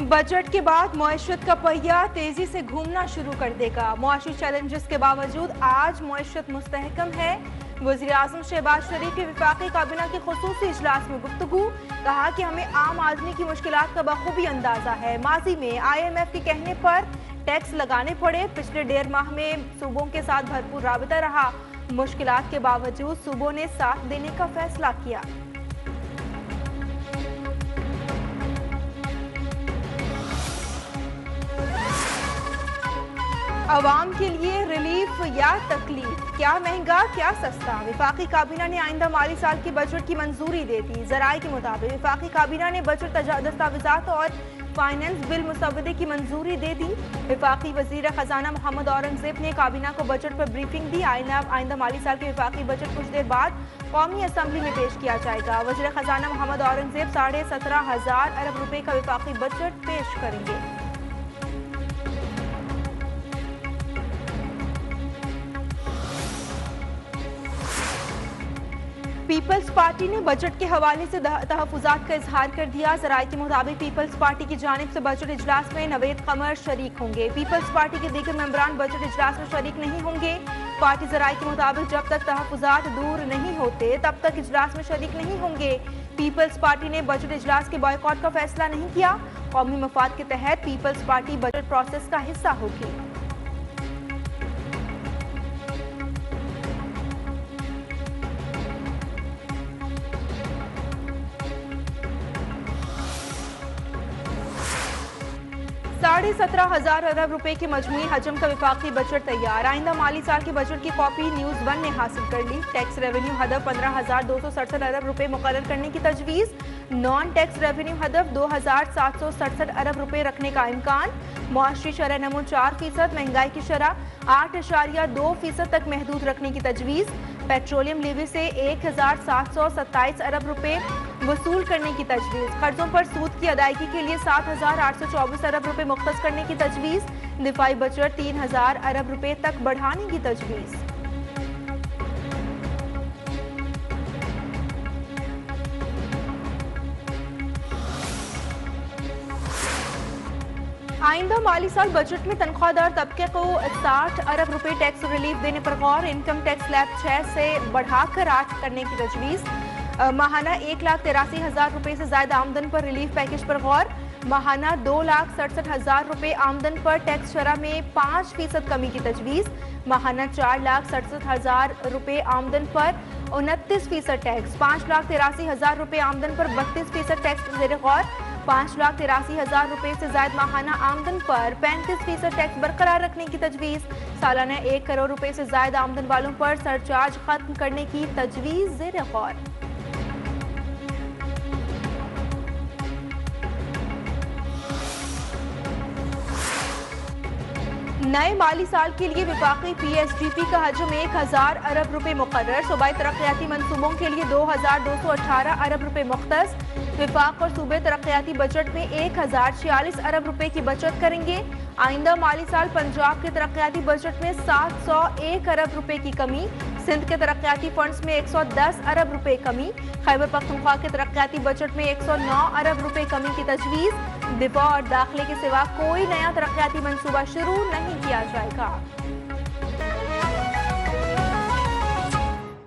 Budget के बाद मईशत का पहिया तेजी से घूमना शुरू कर देगा। मुआशी चैलेंजेस के बावजूद आज मईशत मुस्तहकम है। वज़ीर आज़म शहबाज शरीफ की वफाकी काबीना के खुसूसी इजलास में गुफ्तगू, कहा कि हमें आम आदमी की मुश्किलात का बखूबी अंदाजा है। माजी में IMF के कहने पर टैक्स लगाने पड़े। पिछले 1.5 माह में सूबों के साथ भरपूर राबता रहा। मुश्किलात के बावजूद सूबों ने साथ देने का फैसला किया। अवाम के लिए रिलीफ या तकलीफ, क्या महंगा क्या सस्ता। वफाकी काबीना ने आइंदा माली साल के बजट की मंजूरी दे दी। ज़राए के मुताबिक वफाकी काबीना ने बजट दस्तावेजात और फाइनेंस बिल मुसवदे की मंजूरी दे दी। वफाकी वजीर खजाना मोहम्मद औरंगजेब ने काबीना को बजट पर ब्रीफिंग दी। आइंदा माली साल के वफाकी बजट कुछ देर बाद कौमी असम्बली में पेश किया जाएगा। वजीर खजाना मोहम्मद औरंगजेब 17,500 अरब रुपए का वफाकी बजट पेश करेंगे। पीपल्स पार्टी ने बजट के हवाले से तहफुजात का इजहार कर दिया। ज़राए के मुताबिक पीपल्स पार्टी की जानिब से बजट इजलास में नवेद कमर शरीक होंगे। पीपल्स पार्टी के दीगर मेंबरान बजट इजलास में शरीक नहीं होंगे। पार्टी ज़राए के मुताबिक जब तक तहफुजात दूर नहीं होते तब तक इजलास में शरीक नहीं होंगे। पीपल्स पार्टी ने बजट इजलास के बॉयकॉट का फैसला नहीं किया। कौमी मफाद के तहत पीपल्स पार्टी बजट प्रोसेस का हिस्सा होगी। साढ़े 17,000 अरब रुपए के मजमूई हजम का वफाकी बजट तैयार। आइंदा माली साल के बजट की कॉपी न्यूज़ 1 ने हासिल कर ली। टैक्स रेवेन्यू हदफ 15,267 अरब रुपए मुकर्रर करने की तजवीज़। नॉन टैक्स रेवेन्यू हदफ 2,767 अरब रुपए रखने का इम्कान। मुआशी शरह नमो 4%, महंगाई की शरह 8.2% तक महदूद रखने की तजवीज़। पेट्रोलियम लेवी से 1,727 अरब रुपए वसूल करने की तजवीज़। कर्जों पर सूद की अदायगी के लिए 7,824 अरब रुपए मुख्तस करने की तजवीज़। दिफाई बजट 3,000 अरब रुपए तक बढ़ाने की तजवीज़। आइंदा माली साल बजट में तनख्वाहदार तबके को 60 अरब रुपए टैक्स रिलीफ देने पर गौर। इनकम टैक्स स्लैब 6 से बढ़ाकर 8 करने की तजवीज़। माहाना 1,83,000 रुपए से ज्यादा आमदन पर रिलीफ पैकेज पर गौर। माहाना 2,67,000 रुपए आमदन पर टैक्स शरह में 5% कमी की तजवीज़। माहाना 4,67,000 रुपए आमदन पर 29% टैक्स। 5,83,000 रुपए आमदन पर 32% टैक्स ज़ेर गौर। 5,83,000 रुपए से ज्यादा माहाना आमदन पर 35% टैक्स बरकरार रखने की तजवीज़। सालाना 1 करोड़ रुपए से ज्यादा आमदन वालों पर सरचार्ज खत्म करने की तजवीज़ ज़ेर गौर। नए माली साल के लिए वफाकी PSDP का हजम 1,000 अरब रुपए मुकर्रर। सूबाई तरक्याती मनसूबों के लिए 2,218 अरब रुपए मुख्तस। विफाक और सूबे तरक्याती बजट में 1,046 अरब रुपए की बचत करेंगे। आइंदा माली साल पंजाब के तरक्याती बजट में 701 अरब रुपए की कमी। सिंध के तरक्याती फंड्स में 110 अरब रुपए कमी। खैबर पख्तूनख्वा के तरक्याती बजट में 109 अरब रुपए कमी की तजवीज़। दिफा और दाखिले के सिवा कोई नया तरक्याती मंसूबा शुरू नहीं किया जाएगा।